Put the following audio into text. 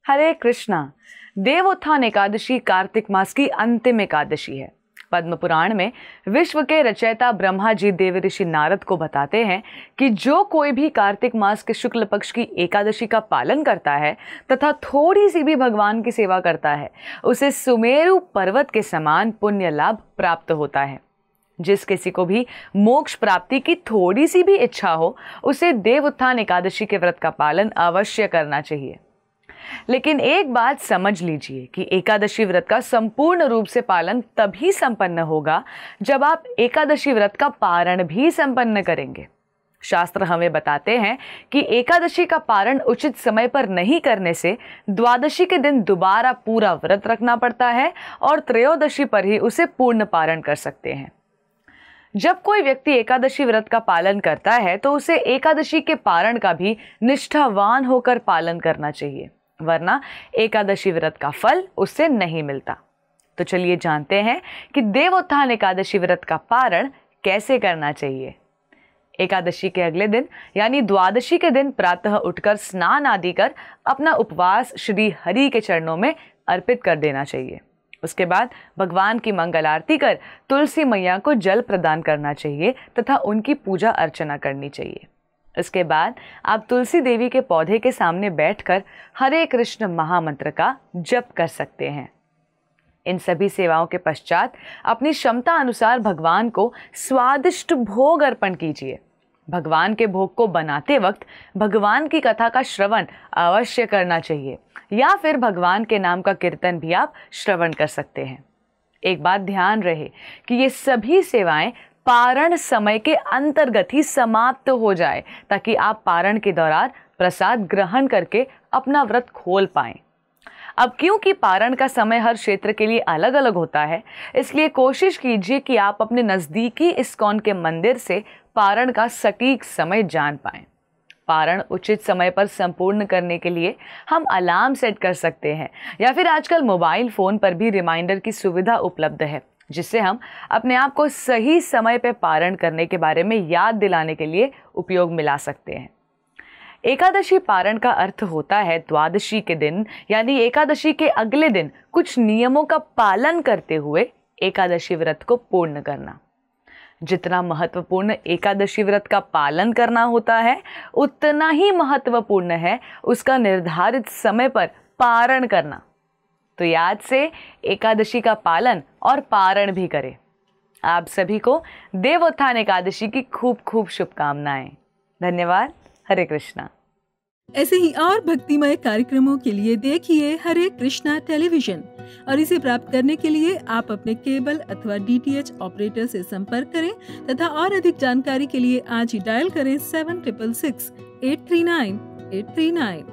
हरे कृष्णा। देवोत्थान एकादशी कार्तिक मास की अंतिम एकादशी है। पद्म पुराण में विश्व के रचयिता ब्रह्मा जी देवऋषि नारद को बताते हैं कि जो कोई भी कार्तिक मास के शुक्ल पक्ष की एकादशी का पालन करता है तथा थोड़ी सी भी भगवान की सेवा करता है, उसे सुमेरु पर्वत के समान पुण्य लाभ प्राप्त होता है। जिस किसी को भी मोक्ष प्राप्ति की थोड़ी सी भी इच्छा हो, उसे देवोत्थान एकादशी के व्रत का पालन अवश्य करना चाहिए। लेकिन एक बात समझ लीजिए कि एकादशी व्रत का संपूर्ण रूप से पालन तभी संपन्न होगा जब आप एकादशी व्रत का पारण भी संपन्न करेंगे। शास्त्र हमें बताते हैं कि एकादशी का पारण उचित समय पर नहीं करने से द्वादशी के दिन दोबारा पूरा व्रत रखना पड़ता है और त्रयोदशी पर ही उसे पूर्ण पारण कर सकते हैं। जब कोई व्यक्ति एकादशी व्रत का पालन करता है तो उसे एकादशी के पारण का भी निष्ठावान होकर पालन करना चाहिए, वरना एकादशी व्रत का फल उससे नहीं मिलता। तो चलिए जानते हैं कि देवोत्थान एकादशी व्रत का पारण कैसे करना चाहिए। एकादशी के अगले दिन यानी द्वादशी के दिन प्रातः उठकर स्नान आदि कर अपना उपवास श्री हरि के चरणों में अर्पित कर देना चाहिए। उसके बाद भगवान की मंगल आरती कर तुलसी मैया को जल प्रदान करना चाहिए तथा उनकी पूजा अर्चना करनी चाहिए। इसके बाद आप तुलसी देवी के पौधे के सामने बैठकर हरे कृष्ण महामंत्र का जप कर सकते हैं। इन सभी सेवाओं के पश्चात अपनी क्षमता अनुसार भगवान को स्वादिष्ट भोग अर्पण कीजिए। भगवान के भोग को बनाते वक्त भगवान की कथा का श्रवण अवश्य करना चाहिए या फिर भगवान के नाम का कीर्तन भी आप श्रवण कर सकते हैं। एक बात ध्यान रहे कि ये सभी सेवाएं पारण समय के अंतर्गत ही समाप्त हो जाए ताकि आप पारण के दौरान प्रसाद ग्रहण करके अपना व्रत खोल पाएं। अब क्योंकि पारण का समय हर क्षेत्र के लिए अलग अलग होता है, इसलिए कोशिश कीजिए कि आप अपने नज़दीकी इस्कॉन के मंदिर से पारण का सटीक समय जान पाएं। पारण उचित समय पर संपूर्ण करने के लिए हम अलार्म सेट कर सकते हैं या फिर आजकल मोबाइल फ़ोन पर भी रिमाइंडर की सुविधा उपलब्ध है, जिससे हम अपने आप को सही समय पर पारण करने के बारे में याद दिलाने के लिए उपयोग में ला सकते हैं। एकादशी पारण का अर्थ होता है द्वादशी के दिन यानी एकादशी के अगले दिन कुछ नियमों का पालन करते हुए एकादशी व्रत को पूर्ण करना। जितना महत्वपूर्ण एकादशी व्रत का पालन करना होता है, उतना ही महत्वपूर्ण है उसका निर्धारित समय पर पारण करना। तो याद से एकादशी का पालन और पारण भी करें। आप सभी को देवोत्थान एकादशी की खूब खूब शुभकामनाएं। धन्यवाद। हरे कृष्णा। ऐसे ही और भक्तिमय कार्यक्रमों के लिए देखिए हरे कृष्णा टेलीविजन और इसे प्राप्त करने के लिए आप अपने केबल अथवा DTH ऑपरेटर से संपर्क करें तथा और अधिक जानकारी के लिए आज ही डायल करें 7666 839 839।